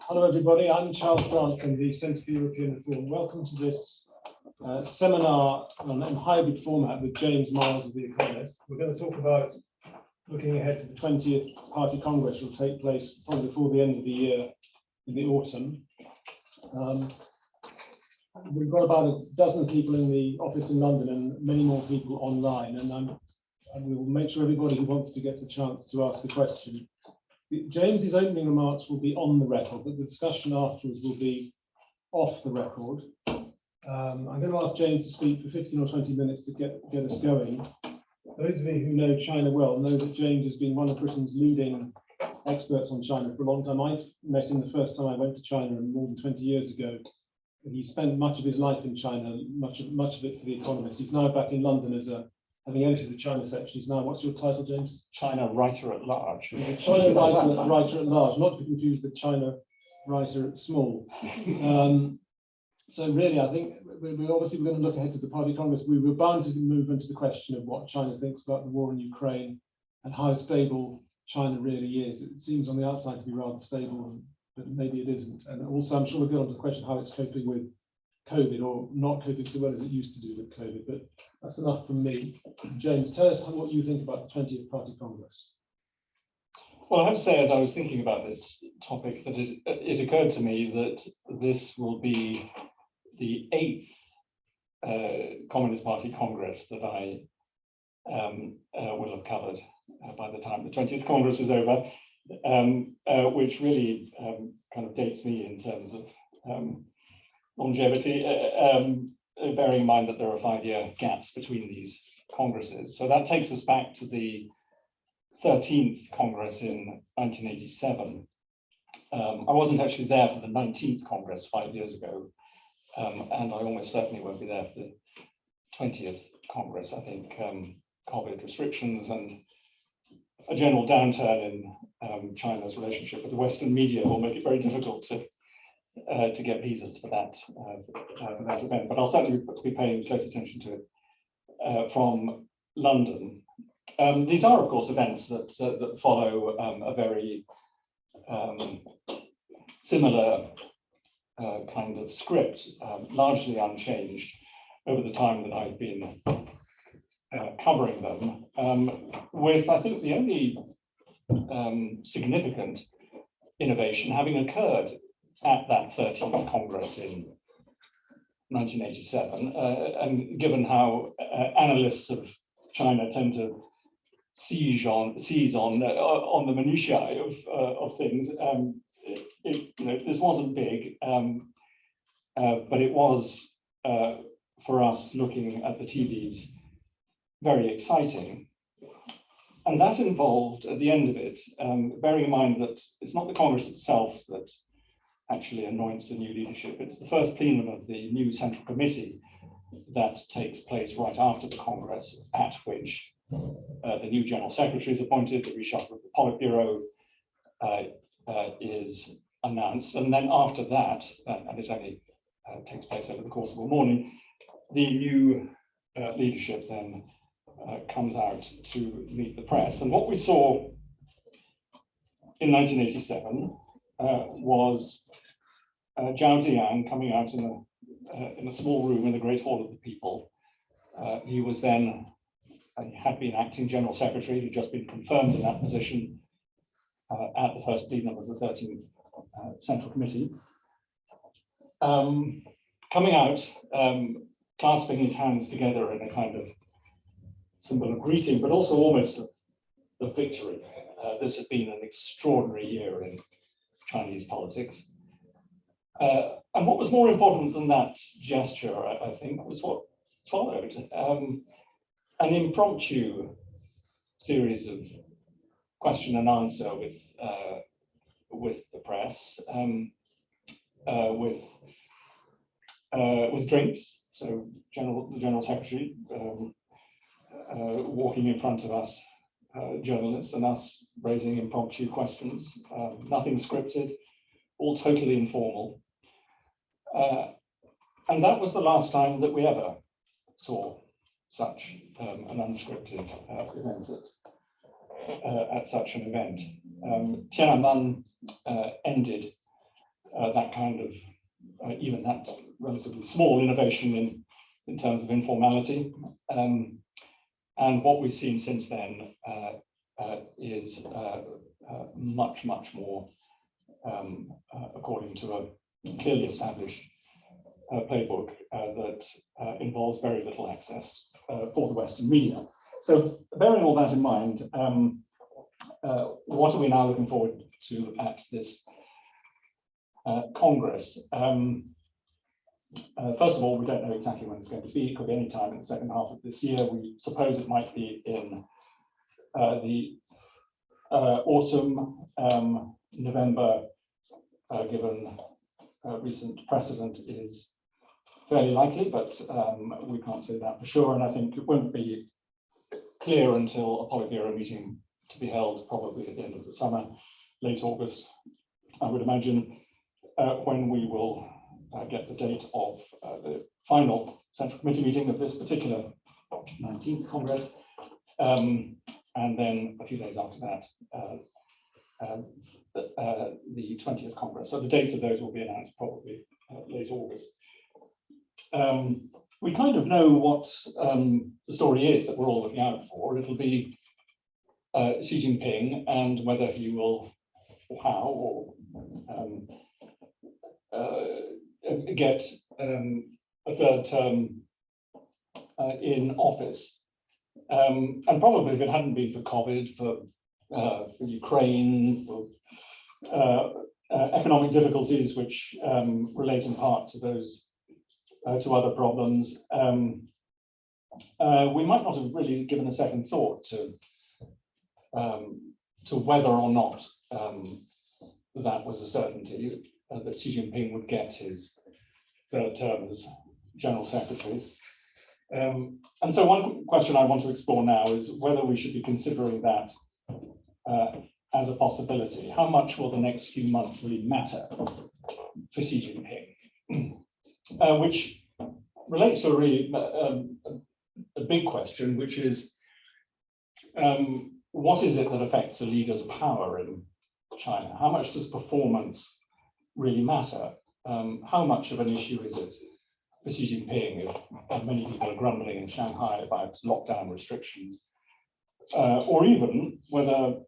Hello everybody, I'm Charles Grant from the Centre for European Reform. Welcome to this seminar in hybrid format with James Miles of The Economist. We're going to talk about looking ahead to the 20th Party Congress, which will take place probably before the end of the year in the autumn. We've got about a dozen people in the office in London and many more people online, and we will make sure everybody who wants to gets a chance to ask a question. James's opening remarks will be on the record, but the discussion afterwards will be off the record. I'm going to ask James to speak for 15 or 20 minutes to get us going. Those of you who know China well know that James has been one of Britain's leading experts on China for a long time. I met him the first time I went to China more than 20 years ago. He spent much of his life in China, much of it for The Economist. He's now back in London as having edited the China section. He's now, what's your title, James? China writer at large. China writer at large, not to be confused with China writer at small. So really, I think we're obviously going to look ahead to the Party Congress. We were bound to move into the question of what China thinks about the war in Ukraine and how stable China really is. It seems on the outside to be rather stable, but maybe it isn't. And also, I'm sure we'll get on to the question how it's coping with COVID, or not coping so well as it used to do with COVID. But that's enough from me. James, tell us what you think about the 20th Party Congress. Well, I have to say, as I was thinking about this topic, that it occurred to me that this will be the 8th Communist Party Congress that I will have covered by the time the 20th Congress is over, which really kind of dates me in terms of longevity, bearing in mind that there are 5-year gaps between these congresses. So that takes us back to the 13th Congress in 1987. I wasn't actually there for the 19th Congress 5 years ago, and I almost certainly won't be there for the 20th Congress. I think COVID restrictions and a general downturn in China's relationship with the Western media will make it very difficult to get visas for that event. But I'll certainly be paying close attention to it from London. These are, of course, events that follow a very similar kind of script, largely unchanged over the time that I've been covering them, with, I think, the only significant innovation having occurred at that 13th Congress in 1987, and given how analysts of China tend to seize on the minutiae of things, this wasn't big, but it was for us looking at the TVs very exciting. And that involved, at the end of it, bearing in mind that it's not the Congress itself that actually anoints the new leadership. It's the first plenum of the new Central Committee that takes place right after the Congress, at which the new General Secretary is appointed, the reshuffle of the Politburo is announced. And then after that, and it only takes place over the course of a morning, the new leadership then comes out to meet the press. And what we saw in 1987 was Zhao Ziyang coming out in a small room in the Great Hall of the People. He was then, he had been acting General Secretary, he'd just been confirmed in that position at the first plenum of the 13th Central Committee. Coming out, clasping his hands together in a kind of symbol of greeting, but also almost of victory. This had been an extraordinary year in Chinese politics. And what was more important than that gesture, I think, was what followed. An impromptu series of question and answer with the press, with drinks. So the General Secretary walking in front of us journalists and us raising impromptu questions, nothing scripted, all totally informal. And that was the last time that we ever saw such an unscripted event at such an event. Tiananmen ended that kind of, even that relatively small innovation in terms of informality. And what we've seen since then is much, much more according to a clearly established playbook that involves very little access for the Western media. So bearing all that in mind, what are we now looking forward to at this Congress? First of all, we don't know exactly when it's going to be. It could be any time in the second half of this year. We suppose it might be in the autumn, November, given recent precedent is fairly likely, but we can't say that for sure. And I think it won't be clear until a Politburo meeting to be held probably at the end of the summer, late August, I would imagine, when we will get the date of the final Central Committee meeting of this particular 19th Congress. And then a few days after that, the 20th Congress. So the dates of those will be announced probably late August. We kind of know what the story is that we're all looking out for. It'll be Xi Jinping and whether he will, or how, or get a third term in office. And probably if it hadn't been for COVID, for Ukraine, for economic difficulties which relate in part to those to other problems, we might not have really given a second thought to whether or not that was a certainty that Xi Jinping would get his third term as General Secretary. And so one question I want to explore now is whether we should be considering that as a possibility. How much will the next few months really matter for Xi Jinping? Which relates to a really a big question, which is what is it that affects a leader's power in China? How much does performance really matter? How much of an issue is it for Xi Jinping if many people are grumbling in Shanghai about lockdown restrictions, or even whether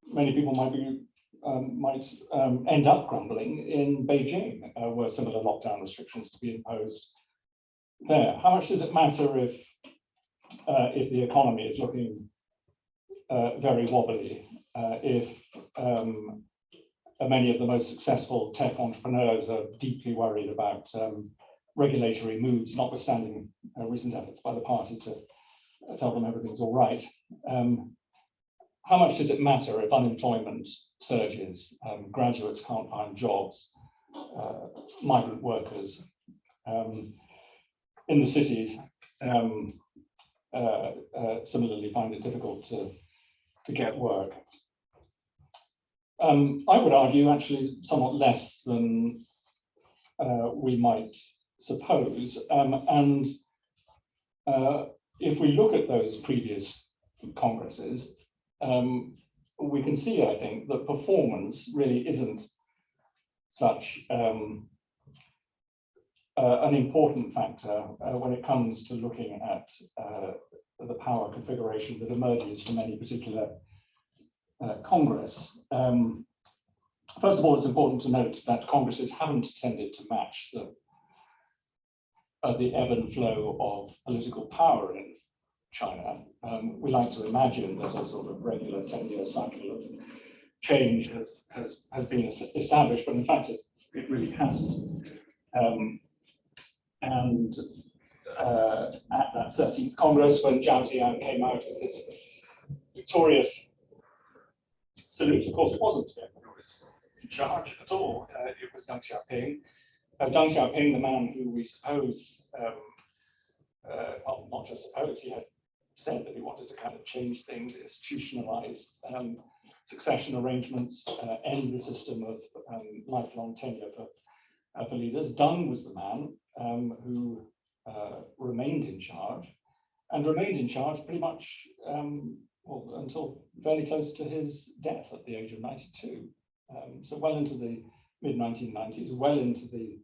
many people might end up grumbling in Beijing, were similar lockdown restrictions to be imposed there? How much does it matter if the economy is looking very wobbly, if many of the most successful tech entrepreneurs are deeply worried about regulatory moves, notwithstanding recent efforts by the party to tell them everything's all right? How much does it matter if unemployment surges, graduates can't find jobs, migrant workers in the cities similarly find it difficult to get work? I would argue actually somewhat less than we might suppose. And if we look at those previous congresses, we can see, I think, that performance really isn't such an important factor when it comes to looking at the power configuration that emerges from any particular Congress. First of all, it's important to note that Congresses haven't tended to match the ebb and flow of political power in China. We like to imagine that a sort of regular 10-year cycle of change has been established, but in fact it really hasn't. And at that 13th Congress, when Zhao Ziyan came out with his victorious salute, of course it wasn't him who was in charge at all. It was Deng Xiaoping. Deng Xiaoping, the man who we suppose, well, not just suppose, he had said that he wanted to kind of change things, institutionalize succession arrangements, end the system of lifelong tenure for leaders. Deng was the man who remained in charge, and remained in charge pretty much well, until fairly close to his death at the age of 92. So well into the mid-1990s, well into the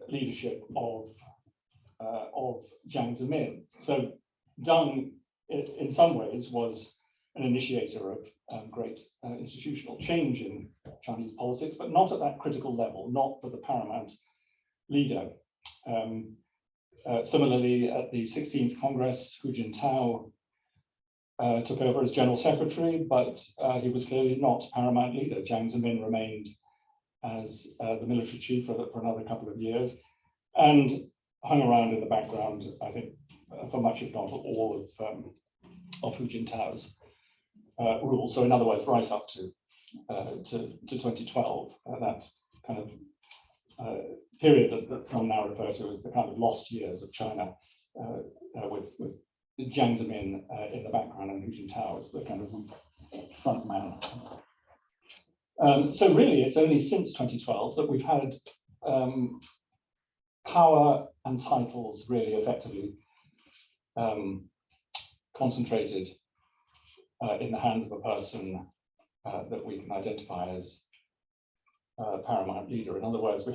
leadership of Jiang Zemin. So Deng, in some ways, was an initiator of great institutional change in Chinese politics, but not at that critical level, not for the paramount leader. Similarly, at the 16th Congress, Hu Jintao took over as General Secretary, but he was clearly not paramount leader. Jiang Zemin remained as the military chief for another couple of years and hung around in the background, I think, for much, if not all, of Hu Jintao's rule. So in other words, right up to 2012, that kind of period that some now refer to as the kind of lost years of China, with Jiang Zemin in the background and Hu Jintao as the kind of front man. So really, it's only since 2012 that we've had power and titles really effectively concentrated in the hands of a person that we can identify as paramount leader. In other words, we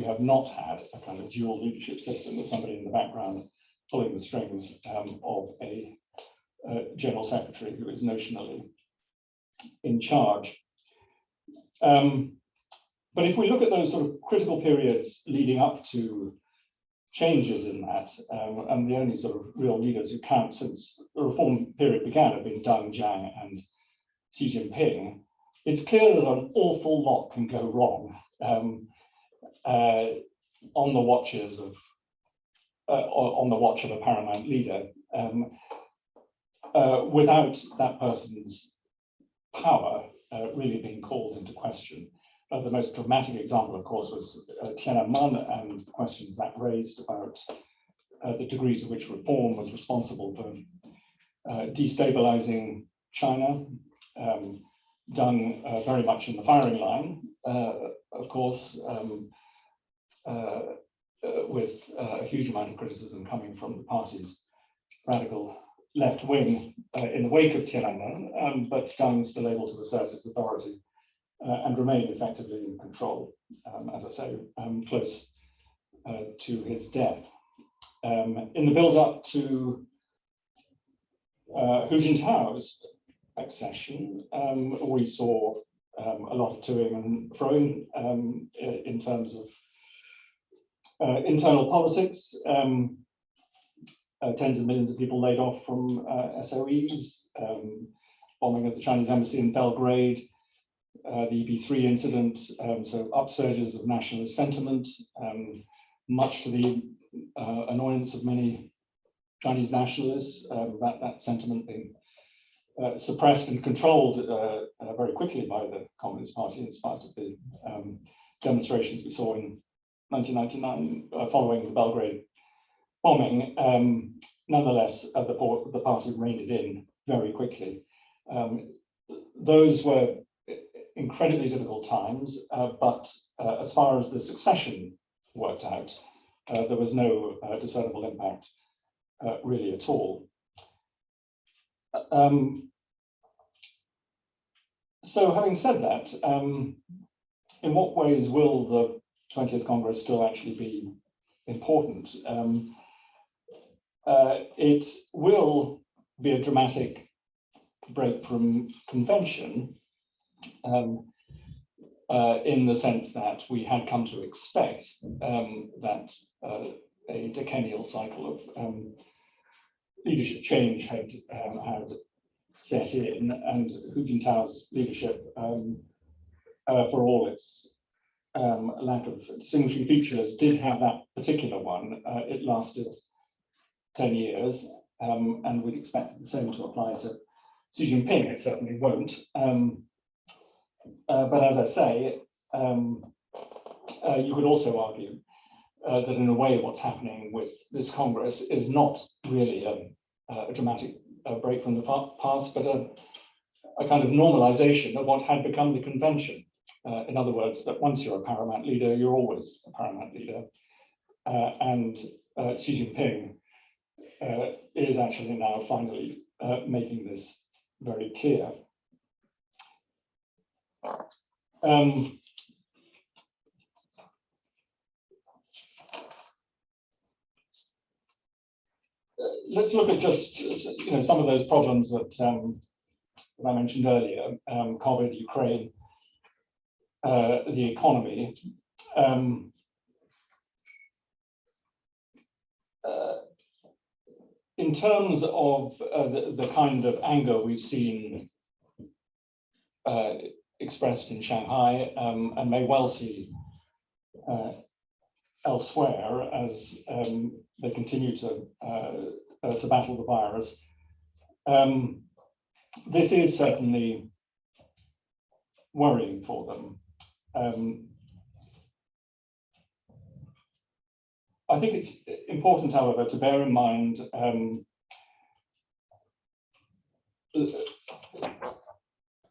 have not had a kind of dual leadership system with somebody in the background pulling the strings of a general secretary who is notionally in charge. But if we look at those sort of critical periods leading up to changes in that, and the only sort of real leaders who count since the reform period began have been Deng, Jiang, and Xi Jinping, it's clear that an awful lot can go wrong on the watch of a paramount leader, without that person's power really being called into question. The most dramatic example, of course, was Tiananmen and the questions that raised about the degree to which reform was responsible for destabilizing China. Deng very much in the firing line, of course, with a huge amount of criticism coming from the party's radical left wing in the wake of Tiananmen, but Deng still able to assert his authority and remain effectively in control, as I say, close to his death. In the build-up to Hu Jintao's accession, we saw a lot of toing and froing in terms of internal politics. Tens of millions of people laid off from SOEs, bombing of the Chinese embassy in Belgrade, the EB3 incident, so upsurges of nationalist sentiment, much to the annoyance of many Chinese nationalists, that sentiment being suppressed and controlled very quickly by the Communist Party in spite of the demonstrations we saw in 1999 following the Belgrade bombing. Nonetheless, the party reined it in very quickly. Those were incredibly difficult times, but as far as the succession worked out, there was no discernible impact really at all. So having said that, in what ways will the 20th Congress still actually be important? It will be a dramatic break from convention, in the sense that we had come to expect that a decennial cycle of leadership change had set in, and Hu Jintao's leadership, for all its lack of distinguishing features, did have that particular one. It lasted 10 years, and we'd expect the same to apply to Xi Jinping. It certainly won't. But as I say, you could also argue that in a way what's happening with this Congress is not really a dramatic break from the past, but a kind of normalization of what had become the convention. In other words, that once you're a paramount leader, you're always a paramount leader. And Xi Jinping is actually now finally making this very clear. let's look at just some of those problems that I mentioned earlier: COVID, Ukraine, the economy. In terms of the kind of anger we've seen expressed in Shanghai, and may well see elsewhere as they continue to battle the virus, this is certainly worrying for them. I think it's important, however, to bear in mind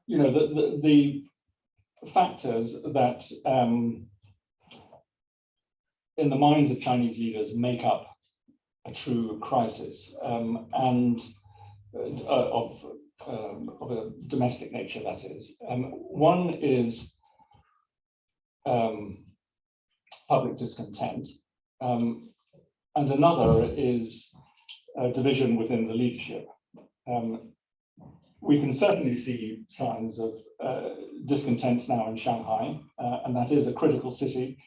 the factors that in the minds of Chinese leaders make up a true crisis, and of a domestic nature, that is. One is public discontent, and another is a division within the leadership. We can certainly see signs of discontent now in Shanghai, and that is a critical city.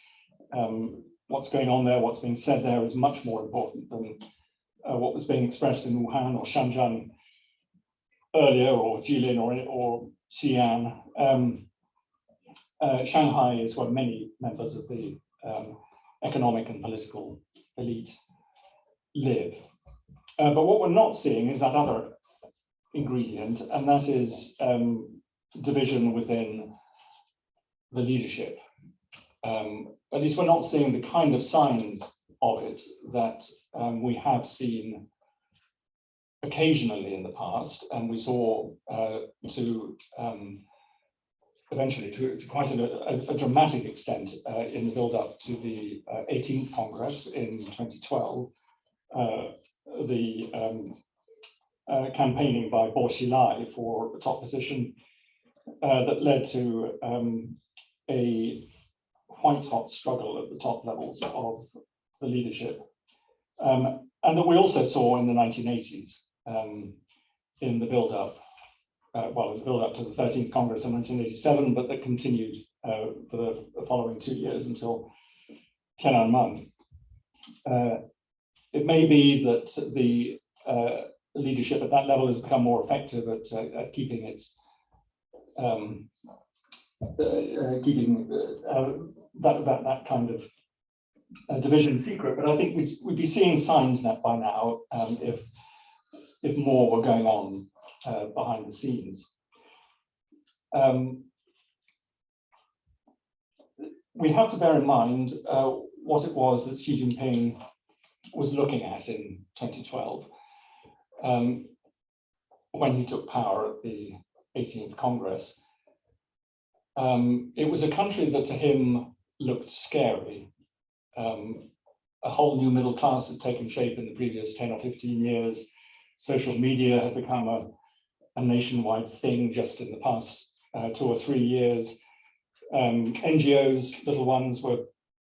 What's going on there, what's being said there is much more important than what was being expressed in Wuhan or Shenzhen earlier, or Jilin or Xi'an. Shanghai is where many members of the economic and political elite live. But what we're not seeing is that other ingredient, and that is division within the leadership. At least we're not seeing the kind of signs of it that we have seen occasionally in the past, and we saw eventually to quite a dramatic extent in the build-up to the 18th Congress in 2012, the campaigning by Bo Xilai for the top position that led to a white-hot struggle at the top levels of the leadership, and that we also saw in the 1980s in the build-up. The build-up to the 13th Congress in 1987, but that continued for the following 2 years until Tiananmen. It may be that the leadership at that level has become more effective at keeping its that kind of division secret, but I think we'd be seeing signs by now if more were going on behind the scenes. We have to bear in mind what it was that Xi Jinping was looking at in 2012 when he took power at the 18th Congress. It was a country that to him looked scary. A whole new middle class had taken shape in the previous 10 or 15 years. Social media had become a nationwide thing just in the past 2 or 3 years. NGOs, little ones, were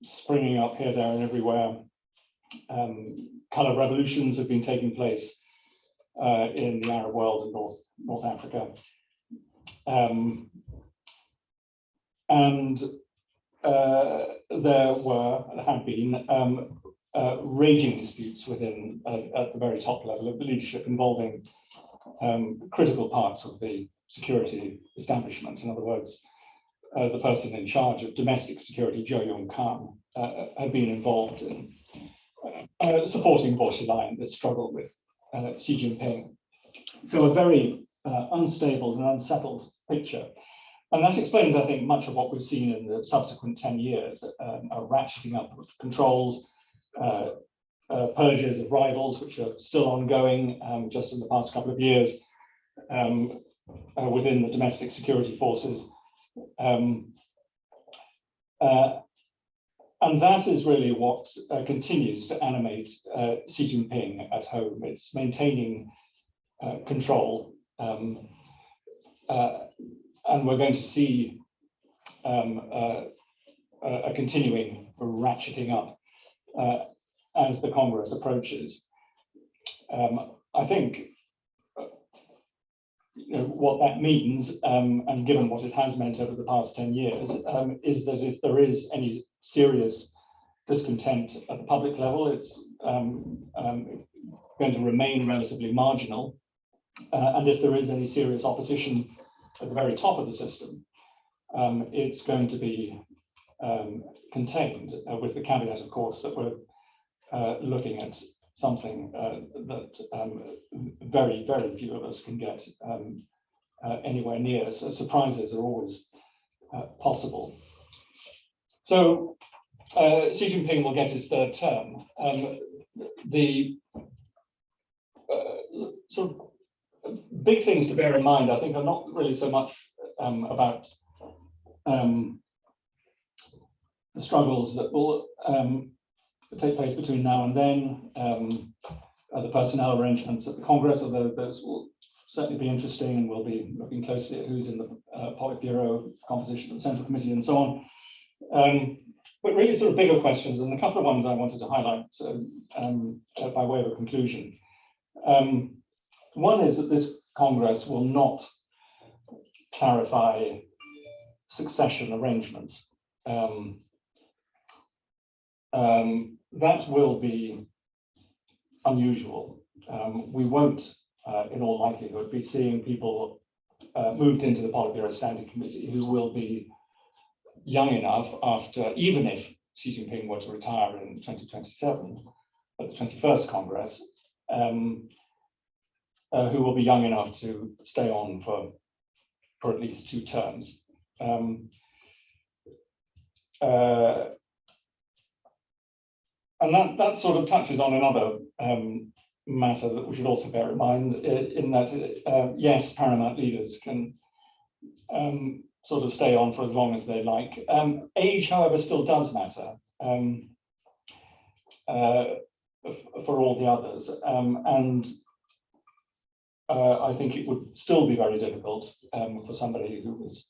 springing up here, there, and everywhere. Color revolutions have been taking place in the Arab world and North Africa. And there have been raging disputes within at the very top level of the leadership involving critical parts of the security establishment. In other words, the person in charge of domestic security, Zhou Yongkang, had been involved in supporting Bo Xilai in this struggle with Xi Jinping. So a very unstable and unsettled picture. And that explains, I think, much of what we've seen in the subsequent 10 years, a ratcheting up of controls, purges of rivals, which are still ongoing just in the past couple of years within the domestic security forces. And that is really what continues to animate Xi Jinping at home. It's maintaining control. And we're going to see a continuing ratcheting up as the Congress approaches. I think what that means, and given what it has meant over the past 10 years, is that if there is any serious discontent at the public level, it's going to remain relatively marginal. And if there is any serious opposition at the very top of the system, it's going to be contained, with the caveat, of course, that we're looking at something that very, very few of us can get anywhere near. So surprises are always possible. So Xi Jinping will get his third term. The sort of big things to bear in mind, I think, are not really so much about the struggles that will take place between now and then, the personnel arrangements at the Congress, although those will certainly be interesting, and we'll be looking closely at who's in the Politburo, composition of the Central Committee, and so on. But really sort of bigger questions, and a couple of ones I wanted to highlight by way of a conclusion. One is that this Congress will not clarify succession arrangements. That will be unusual. We won't, in all likelihood, be seeing people moved into the Politburo Standing Committee who will be young enough after, even if Xi Jinping were to retire in 2027 at the 21st Congress, who will be young enough to stay on for at least 2 terms. And that sort of touches on another matter that we should also bear in mind, in that, yes, paramount leaders can sort of stay on for as long as they like. Age, however, still does matter for all the others. And I think it would still be very difficult for somebody who was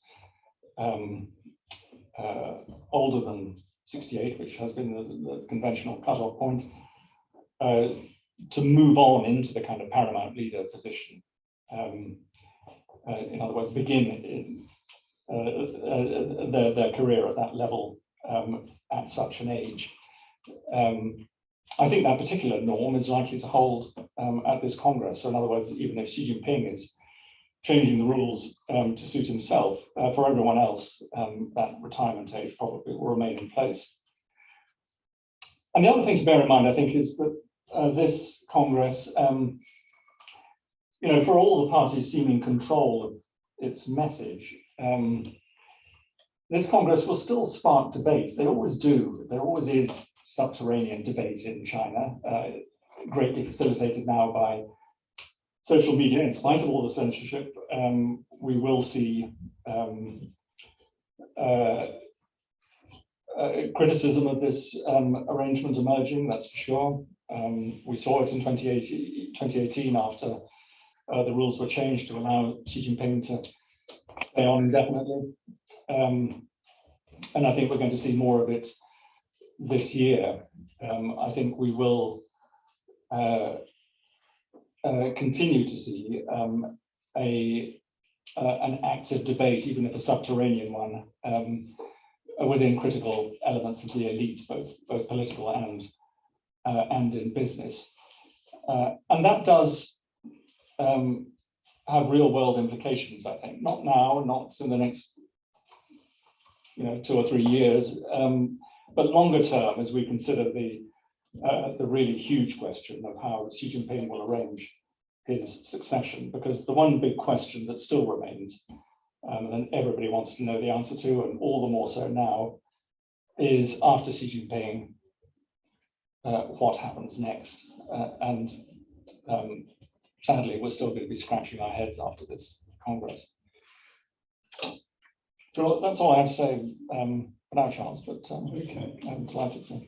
older than 68, which has been the conventional cutoff point, to move on into the kind of paramount leader position. In other words, begin their career at that level at such an age. I think that particular norm is likely to hold at this Congress. So in other words, even if Xi Jinping is changing the rules to suit himself, for everyone else, that retirement age probably will remain in place. And the other thing to bear in mind, I think, is that this Congress, for all the parties seeming control of its message, this Congress will still spark debates. They always do. There always is subterranean debate in China, greatly facilitated now by social media. In spite of all the censorship, we will see criticism of this arrangement emerging, that's for sure. We saw it in 2018 after the rules were changed to allow Xi Jinping to stay on indefinitely. And I think we're going to see more of it this year. I think we will continue to see an active debate, even if a subterranean one, within critical elements of the elite, both political and in business. And that does have real world implications, I think. Not now, not in the next 2 or 3 years, but longer term, as we consider the really huge question of how Xi Jinping will arrange his succession. Because the one big question that still remains, and everybody wants to know the answer to, and all the more so now, is after Xi Jinping, what happens next? And sadly, we're still going to be scratching our heads after this Congress. So that's all I have to say for now, Charles, but okay. I'm delighted to.